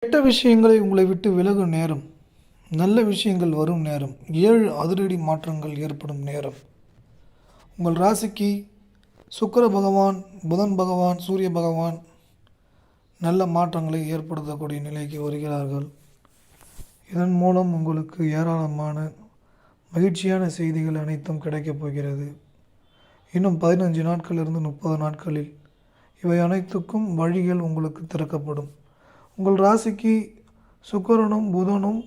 கெட்ட விஷயங்களை உங்களை விட்டு விலகும் நேரம், நல்ல விஷயங்கள் வரும் நேரம், 7 அதிரடி மாற்றங்கள் ஏற்படும் நேரம். உங்கள் ராசிக்கு சுக்கிர பகவான், புதன் பகவான், சூரிய பகவான் நல்ல மாற்றங்களை ஏற்படுத்தக்கூடிய நிலைக்கு வருகிறார்கள். இதன் மூலம் உங்களுக்கு ஏராளமான மகிழ்ச்சியான செய்திகள் அனைத்தும் கிடைக்கப் போகிறது. இன்னும் 15 நாட்களிலிருந்து 30 நாட்களில் இவை அனைத்துக்கும் வழிகள் உங்களுக்கு திறக்கப்படும். உங்கள் ராசிக்கு சுக்கிரனும் புதனும்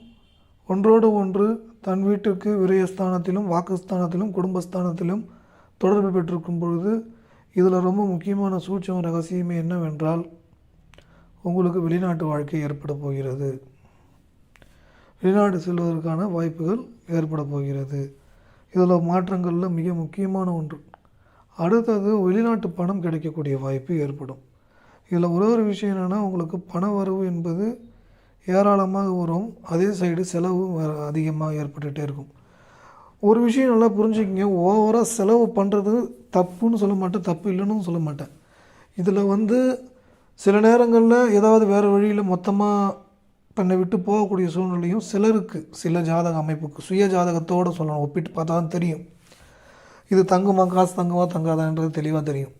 ஒன்றோடு ஒன்று தன் வீட்டுக்கு விரயஸ்தானத்திலும் வாக்குஸ்தானத்திலும் குடும்பஸ்தானத்திலும் தொடர்பு பெற்றிருக்கும் பொழுது இதில் ரொம்ப முக்கியமான சூட்சம ரகசியமே என்னவென்றால், உங்களுக்கு வெளிநாட்டு வாழ்க்கை ஏற்பட போகிறது. வெளிநாடு செல்வதற்கான வாய்ப்புகள் ஏற்பட போகிறது. இதில் மாற்றங்களில் மிக முக்கியமான ஒன்று. அடுத்தது வெளிநாட்டு பணம் கிடைக்கக்கூடிய வாய்ப்பு ஏற்படும். இதில் ஒரு விஷயம் என்னென்னா, உங்களுக்கு பண வரவு என்பது ஏராளமாக வரும். அதே சைடு செலவு அதிகமாக ஏற்பட்டுகிட்டே இருக்கும். ஒரு விஷயம் நல்லா புரிஞ்சுக்கிங்க, ஓவராக செலவு பண்ணுறது தப்புன்னு சொல்ல மாட்டேன், தப்பு இல்லைன்னு சொல்ல மாட்டேன். இதில் சில நேரங்களில் ஏதாவது வேறு வழியில் மொத்தமாக தன்னை விட்டு போகக்கூடிய சூழ்நிலையும் சிலருக்கு, சில ஜாதக அமைப்புக்கு சுய ஜாதகத்தோடு சொல்லணும், ஒப்பிட்டு பார்த்தா தான் தெரியும் இது தங்குமா, காசு தங்குமா தங்காதான்றது தெளிவாக தெரியும்.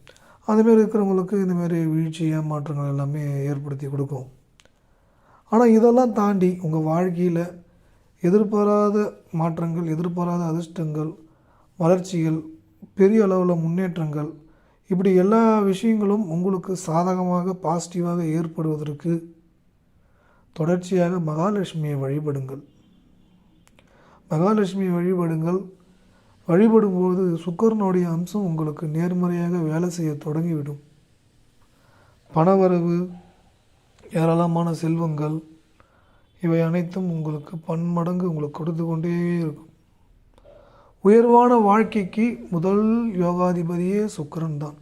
அதுமாரி இருக்கிறவங்களுக்கு இந்தமாரி வீழ்ச்சி ஏமாற்றங்கள் எல்லாமே ஏற்படுத்தி கொடுக்கும். ஆனால் இதெல்லாம் தாண்டி உங்கள் வாழ்க்கையில் எதிர்பாராத மாற்றங்கள், எதிர்பாராத அதிர்ஷ்டங்கள், வளர்ச்சிகள், பெரிய அளவில் முன்னேற்றங்கள், இப்படி எல்லா விஷயங்களும் உங்களுக்கு சாதகமாக பாசிட்டிவாக ஏற்படுவதற்கு தொடர்ச்சியாக மகாலட்சுமியை வழிபடுங்கள். மகாலட்சுமியை வழிபடுங்கள். வழிபடும்போது சுக்கிரனுடைய அம்சம் உங்களுக்கு நேர்மறையாக வேலை செய்ய தொடங்கிவிடும். பணவரவு, ஏராளமான செல்வங்கள், இவை அனைத்தும் உங்களுக்கு பன்மடங்கு உங்களுக்கு கொடுத்து கொண்டே இருக்கும். உயர்வான வாழ்க்கைக்கு முதல் யோகாதிபதியே சுக்கிரன் தான்.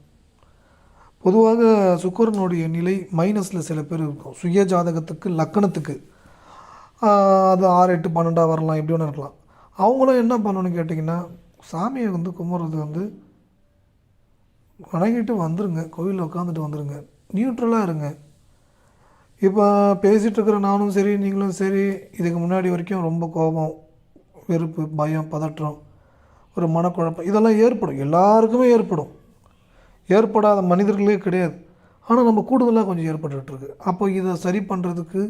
பொதுவாக சுக்கிரனுடைய நிலை மைனஸில் சில பேர் இருக்கும். சுய ஜாதகத்துக்கு லக்கணத்துக்கு அது 6, 8, 12 வரலாம், எப்படி ஒன்று இருக்கலாம். அவங்களும் என்ன பண்ணணும்னு கேட்டிங்கன்னா, சாமியை கும்பிட்றது வணங்கிட்டு வந்துடுங்க, கோவிலில் உட்காந்துட்டு வந்துடுங்க, நியூட்ரலாக இருங்க. இப்போ பேசிகிட்ருக்கிற நானும் சரி, நீங்களும் சரி, இதுக்கு முன்னாடி வரைக்கும் ரொம்ப கோபம், வெறுப்பு, பயம், பதற்றம், ஒரு மனக்குழப்பம் இதெல்லாம் ஏற்படும், எல்லாருக்குமே ஏற்படும். ஏற்படாத மனிதர்களே கிடையாது. ஆனால் நம்ம கூடுதலாக கொஞ்சம் ஏற்பட்டுருக்கு. அப்போ இதை சரி பண்ணுறதுக்கு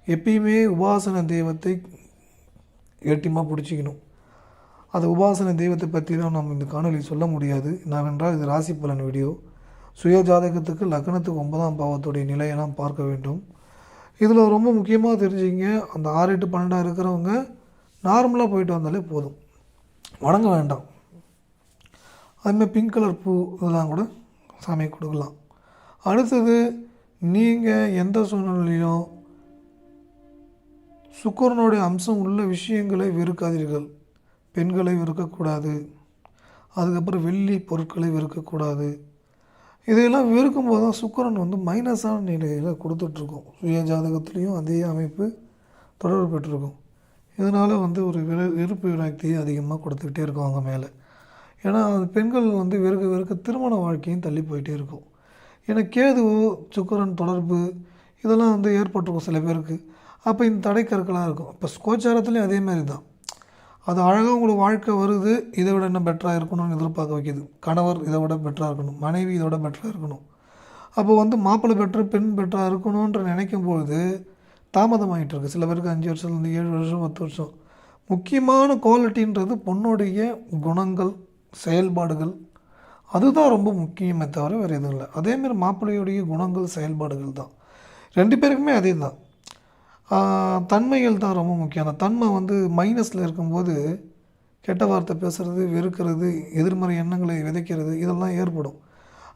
எப்பயுமே உபாசன தெய்வத்தை ஏட்டியமாக பிடிச்சிக்கணும். அது உபாசன தெய்வத்தை பற்றி தான் நம்ம இந்த காணொலி சொல்ல முடியாது. நாவென்றால் இது ராசி பலன் வீடியோ. சுய ஜாதகத்துக்கு லக்னத்துக்கு 9ஆம் பாவத்துடைய நிலையெல்லாம் பார்க்க வேண்டும். இதில் ரொம்ப முக்கியமாக தெரிஞ்சுங்க, அந்த 6, 8, 12 இருக்கிறவங்க நார்மலாக போயிட்டு வந்தாலே போதும், வணங்க வேண்டாம். அதுமாதிரி பிங்க் கலர் பூ இதெல்லாம் கூட சாமியை கொடுக்கலாம். அடுத்தது, நீங்கள் எந்த சூழ்நிலையிலும் சுக்கிரனுடைய அம்சம் உள்ள விஷயங்களை வெறுக்காதீர்கள். பெண்களை வெறுக்கக்கூடாது, அதுக்கப்புறம் வெள்ளி பொருட்களை வெறுக்கக்கூடாது. இதையெல்லாம் வெறுக்கும்போது தான் சுக்கிரன் மைனஸான நிலையில் கொடுத்துட்ருக்கோம். சுய ஜாதகத்துலேயும் அதே அமைப்பு தொடர்பு பெற்றிருக்கும். இதனால் ஒரு வெறுப்பு விரக்தியை அதிகமாக கொடுத்துக்கிட்டே இருக்கும் அவங்க மேலே. ஏன்னா அது பெண்கள் வெறுக்க வெறுக்க திருமண வாழ்க்கையும் தள்ளி போயிட்டே இருக்கும். ஏன்னா கேது சுக்கிரன் தொடர்பு இதெல்லாம் ஏற்பட்டிருக்கும் சில பேருக்கு. அப்போ இந்த தடைக்கற்களாக இருக்கும். இப்போ கோச்சாரத்துலேயும் அதே மாதிரி தான். அது அழகாக உங்களுக்கு வாழ்க்கை வருது, இதை விட என்ன பெட்டராக இருக்கணும்னு எதிர்பார்க்க வைக்கிது. கணவர் இதை விட பெட்டராக இருக்கணும், மனைவி இதை விட பெட்டராக இருக்கணும். அப்போ மாப்பிள்ளை பெட்ரு, பெண் பெட்டராக இருக்கணுன்ற நினைக்கும் பொழுது தாமதமாகிட்டு இருக்குது. சில பேருக்கு 5 வருஷத்துலேருந்து 7 வருஷம், 10 வருஷம். முக்கியமான குவாலிட்டின்றது பொண்ணுடைய குணங்கள், செயல்பாடுகள், அதுதான் ரொம்ப முக்கியமே தவிர வேறு எதுவும் இல்லை. அதேமாதிரி மாப்பிள்ளையுடைய குணங்கள், செயல்பாடுகள் தான் 2 பேருக்குமே அதே தான். தன்மைகள் தான் ரொம்ப முக்கியம். அந்த தன்மை மைனஸில் இருக்கும்போது கெட்ட வார்த்தை பேசுகிறது, வெறுக்கிறது, எதிர்மறை எண்ணங்களை விதைக்கிறது இதெல்லாம் ஏற்படும்.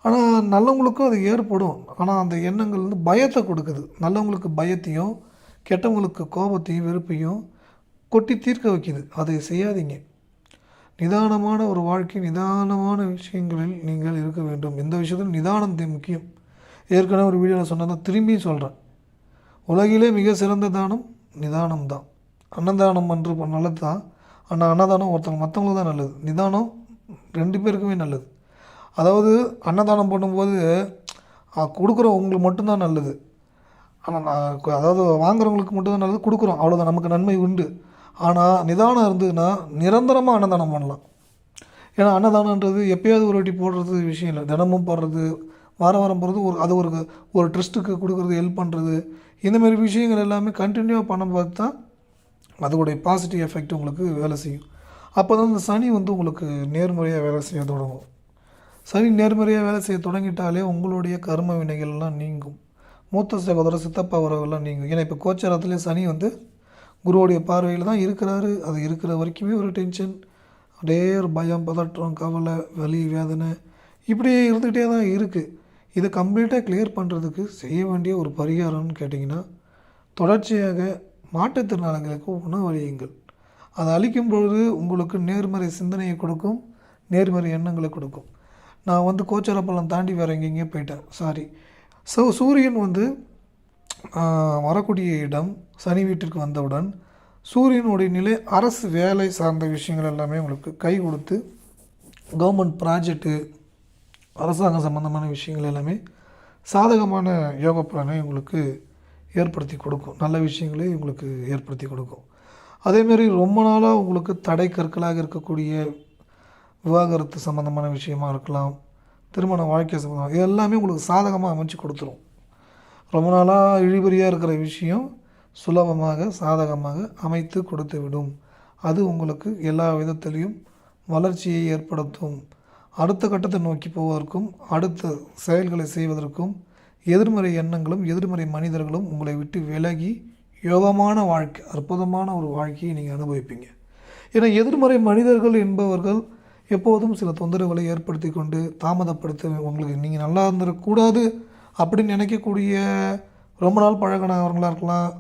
ஆனால் நல்லவங்களுக்கும் அது ஏற்படும். ஆனால் அந்த எண்ணங்கள் பயத்தை கொடுக்குது. நல்லவங்களுக்கு பயத்தையும், கெட்டவங்களுக்கு கோபத்தையும், வெறுப்பையும் கொட்டி தீர்க்க வைக்கிது. அதை செய்யாதீங்க. நிதானமான ஒரு வாழ்க்கை, நிதானமான விஷயங்களில் நீங்கள் இருக்க வேண்டும். இந்த விஷயத்தில் நிதானம் முக்கியம். ஏற்கனவே ஒரு வீடியோவில் சொன்னதான் திரும்பி சொல்கிறேன். உலகிலே மிக சிறந்த தானம் நிதானம் தான். அன்னதானம் என்று நல்லது தான். ஆனால் அன்னதானம் மற்றவங்களுக்கு தான் நல்லது. நிதானம் 2 பேருக்குமே நல்லது. அதாவது அன்னதானம் பண்ணும்போது கொடுக்குறவங்களுக்கு மட்டும்தான் நல்லது. ஆனால் அதாவது வாங்குறவங்களுக்கு மட்டும் தான் நல்லது கொடுக்குறோம், அவ்வளோதான், நமக்கு நன்மை உண்டு. ஆனால் நிதானம் இருந்ததுன்னா நிரந்தரமாக அன்னதானம் பண்ணலாம். ஏன்னா அன்னதானன்றது எப்பயாவது ஒரு வாட்டி போடுறது விஷயம் இல்லை, தினமும் போடுறது, வாரம் வாரம் போடுறது, அது ஒரு ட்ரஸ்ட்டுக்கு கொடுக்குறது, ஹெல்ப் பண்ணுறது, இந்தமாரி விஷயங்கள் எல்லாமே கண்டினியூவாக பண்ண பார்த்து தான் அதோடைய பாசிட்டிவ் எஃபெக்ட் உங்களுக்கு வேலை செய்யும். அப்போ தான் இந்த சனி உங்களுக்கு நேர்மறையாக வேலை செய்ய தொடங்கும். சனி நேர்மறையாக வேலை செய்ய தொடங்கிட்டாலே உங்களுடைய கர்ம வினைகள்லாம் நீங்கும். மூத்த சகோதரர், சித்தப்பா உறவுகள்லாம் நீங்கும். ஏன்னா இப்போ கோச்சாரத்துலேயே சனி குருவோடைய பார்வையில் தான் இருக்கிறாரு. அது இருக்கிற வரைக்குமே ஒரு டென்ஷன், அப்படியே ஒரு பயம், பதற்றம், கவலை, வலி, வேதனை இப்படியே இருந்துகிட்டே தான் இருக்குது. இதை கம்ப்ளீட்டாக கிளியர் பண்ணுறதுக்கு செய்ய வேண்டிய ஒரு பரிகாரம்னு கேட்டிங்கன்னா, தொடர்ச்சியாக மாற்றுத்திறனாளிகளுக்கு உணவளியுங்கள். அதை அளிக்கும் பொழுது உங்களுக்கு நேர்மறை சிந்தனையை கொடுக்கும், நேர்மறை எண்ணங்களை கொடுக்கும். நான் கோச்சார பலன் தாண்டி வேறு எங்கெங்கேயோ போயிட்டேன், சாரி. சூரியன் வரக்கூடிய இடம் சனி வீட்டிற்கு வந்தவுடன் சூரியனுடைய நிலை அரசு வேலை சார்ந்த விஷயங்கள் எல்லாமே உங்களுக்கு கை கொடுத்து, கவர்மெண்ட் ப்ராஜெக்ட்டு, அரசாங்கம் சம்மந்தமான விஷயங்கள் எல்லாமே சாதகமான யோக பலனை உங்களுக்கு ஏற்படுத்தி கொடுக்கும், நல்ல விஷயங்களே உங்களுக்கு ஏற்படுத்தி கொடுக்கும். அதேமாரி ரொம்ப நாளாக உங்களுக்கு தடை கற்களாக இருக்கக்கூடிய விவாகரத்து சம்மந்தமான விஷயமாக இருக்கலாம், திருமண வாழ்க்கை சம்மந்தமாக, இது எல்லாமே உங்களுக்கு சாதகமாக அமைச்சு கொடுத்துரும். ரொம்ப நாளாக இழுபறியாக இருக்கிற விஷயம் சுலபமாக சாதகமாக அமைத்து கொடுத்து விடும். அது உங்களுக்கு எல்லா விதத்திலையும் வளர்ச்சியை ஏற்படுத்தும். அடுத்த கட்டத்தை நோக்கி போவதற்கும், அடுத்த செயல்களை செய்வதற்கும் எதிர்மறை எண்ணங்களும் எதிர்மறை மனிதர்களும் உங்களை விட்டு விலகி யோகமான வாழ்க்கை, அற்புதமான ஒரு வாழ்க்கையை நீங்கள் அனுபவிப்பீங்க. ஏன்னா எதிர்மறை மனிதர்கள் என்பவர்கள் எப்போதும் சில தொந்தரவுகளை ஏற்படுத்தி கொண்டு தாமதப்படுத்த, உங்களுக்கு நீங்கள் நல்லா இருந்துடக்கூடாது அப்படின்னு நினைக்கக்கூடிய ரொம்ப நாள் பழகினவர்களாக இருக்கலாம்,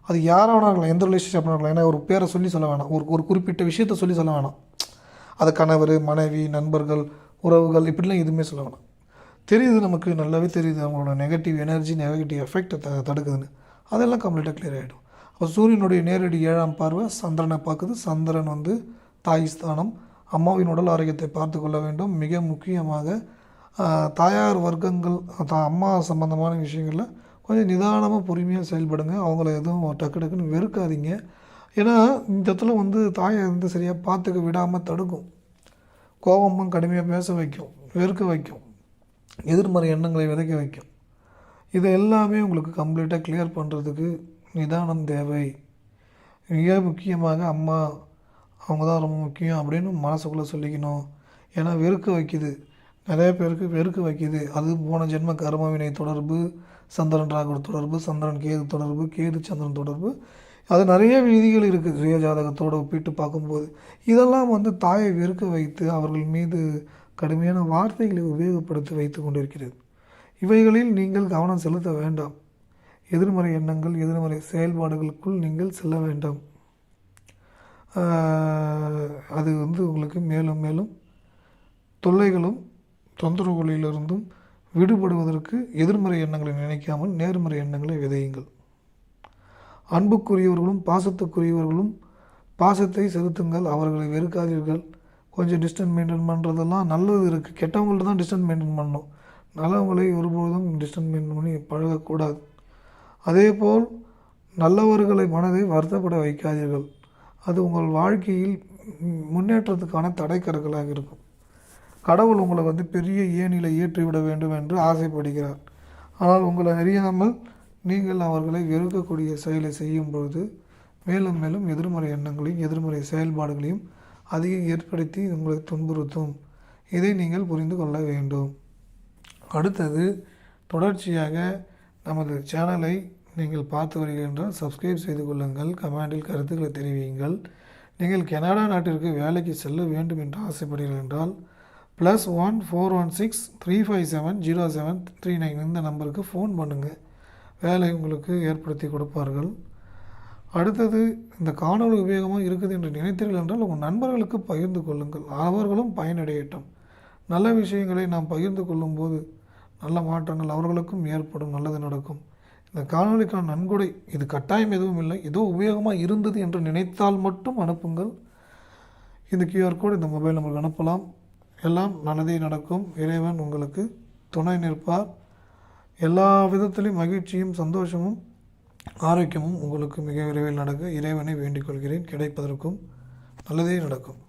அது யாராக இருக்கலாம், எந்த ரிலேஷன்ஷிப்பாக இருக்கலாம். ஏன்னா ஒரு பேரை சொல்ல வேணாம், ஒரு குறிப்பிட்ட விஷயத்தை சொல்ல வேணாம். அது கணவர், மனைவி, நண்பர்கள், உறவுகள் இப்படிலாம் எதுவுமே சொல்ல வேணாம். தெரியுது, நமக்கு நல்லாவே தெரியுது அவங்களோட நெகட்டிவ் எனர்ஜி, நெகட்டிவ் எஃபெக்டை தடுக்குதுன்னு. அதெல்லாம் கம்ப்ளீட்டாக கிளியர் ஆகிடும். அப்போ சூரியனுடைய நேரடி 7ஆம் பார்வை சந்திரனை பார்க்குது. சந்திரன் தாய் ஸ்தானம், அம்மாவின் உடல் ஆரோக்கியத்தை பார்த்து கொள்ள வேண்டும். மிக முக்கியமாக தாயார் வர்க்கங்கள், அம்மா சம்பந்தமான விஷயங்களில் கொஞ்சம் நிதானமாக பொறுமையாக செயல்படுங்க. அவங்கள எதுவும் டக்கு டக்குன்னு வெறுக்காதீங்க. ஏன்னா இந்த இடத்துல தாயை சரியாக பார்த்துக்க விடாமல் தடுக்கும், கோபமும் கடுமையாக பேச வைக்கும், வெறுக்க வைக்கும், எதிர்மறை எண்ணங்களை விதைக்க வைக்கும். இதை எல்லாமே உங்களுக்கு கம்ப்ளீட்டாக கிளியர் பண்ணுறதுக்கு நிதானம் தேவை. மிக முக்கியமாக அம்மா அவங்க தான் ரொம்ப முக்கியம் அப்படின்னு மனசுக்குள்ளே சொல்லிக்கணும். ஏன்னா வெறுக்க வைக்குது, நிறைய பேருக்கு வெறுக்க வைக்குது. அது போன ஜென்ம கர்மவினை தொடர்பு, சந்திரன் ராகு தொடர்பு, சந்திரன் கேது தொடர்பு, கேது சந்திரன் தொடர்பு, அது நிறைய விதிகள் இருக்குது சுய ஜாதகத்தோடு ஒப்பிட்டு பார்க்கும்போது. இதெல்லாம் தாயை வெறுக்க வைத்து அவர்கள் மீது கடுமையான வார்த்தைகளை உபயோகப்படுத்தி வைத்து கொண்டிருக்கிறது. இவைகளில் நீங்கள் கவனம் செலுத்த வேண்டாம். எதிர்மறை எண்ணங்கள், எதிர்மறை செயல்பாடுகளுக்குள் நீங்கள் செல்ல வேண்டாம். அது உங்களுக்கு மேலும் மேலும் தொல்லைகளும் தொந்தரவுகளிலிருந்தும் விடுபடுவதற்கு எதிர்மறை எண்ணங்களை நினைக்காமல் நேர்மறை எண்ணங்களை விதையுங்கள். அன்புக்குரியவர்களும் பாசத்துக்குரியவர்களும் பாசத்தை செலுத்துங்கள், அவர்களை வெறுக்காதீர்கள். கொஞ்சம் டிஸ்டன்ஸ் மெயின்டைன் பண்ணுறதெல்லாம் நல்லது இருக்குது. கெட்டவங்கள்ட்ட தான் டிஸ்டன்ஸ் மெயின்டைன் பண்ணணும், நல்லவங்களை ஒருபோதும் டிஸ்டன்ஸ் மெயின்டைன் பண்ணி பழகக்கூடாது. அதேபோல் நல்லவர்களை மனதை வருத்தப்பட வைக்காதீர்கள். அது உங்கள் வாழ்க்கையில் முன்னேற்றத்துக்கான தடைக்கற்களாக இருக்கும். கடவுள் உங்களை பெரிய ஏணியில் ஏற்றிவிட வேண்டும் என்று ஆசைப்படுகிறார். ஆனால் உங்களை அறியாமல் நீங்கள் அவர்களை வெறுக்கக்கூடிய செயலை செய்யும் பொழுது மேலும் மேலும் எதிர்மறை எண்ணங்களையும் எதிர்மறை செயல்பாடுகளையும் அதிகம் ஏற்படுத்தி உங்களை துன்புறுத்தும். இதை நீங்கள் புரிந்து கொள்ள வேண்டும். அடுத்தது, தொடர்ச்சியாக நமது சேனலை நீங்கள் பார்த்து வருகின்றால் சப்ஸ்கிரைப் செய்து கொள்ளுங்கள். கமெண்டில் கருத்துக்களை தெரிவியுங்கள். நீங்கள் கனடா நாட்டிற்கு வேலைக்கு செல்ல வேண்டும் என்று ஆசைப்படுகிறீர்கள் என்றால் +1 416 357 0739 இந்த நம்பருக்கு ஃபோன் பண்ணுங்கள். வேலை உங்களுக்கு ஏற்படுத்தி கொடுப்பார்கள். அடுத்தது, இந்த காணொளி உபயோகமாக இருக்குது என்று நினைத்தீர்கள் என்றால் உங்கள் நண்பர்களுக்கு பகிர்ந்து கொள்ளுங்கள், அவர்களும் பயனடையட்டும். நல்ல விஷயங்களை நாம் பகிர்ந்து கொள்ளும்போது நல்ல மாற்றங்கள் அவர்களுக்கும் ஏற்படும், நல்லது நடக்கும். இந்த காணொளிக்கான நன்கொடை இது கட்டாயம் எதுவும் இல்லை, ஏதோ உபயோகமாக இருந்தது என்று நினைத்தால் மட்டும் அனுப்புங்கள். இந்த QR கோட் இந்த மொபைல் நம்பருக்கு அனுப்பலாம். எல்லாம் நல்லதே நடக்கும். இறைவன் உங்களுக்கு துணை நிற்பார். எல்லா விதத்திலையும் மகிழ்ச்சியும் சந்தோஷமும் ஆரோக்கியமும் உங்களுக்கு மிக விரைவில் நடக்க இறைவனை வேண்டிக் கொள்கிறேன். கிடைப்பதற்கும் நல்லதே நடக்கும்.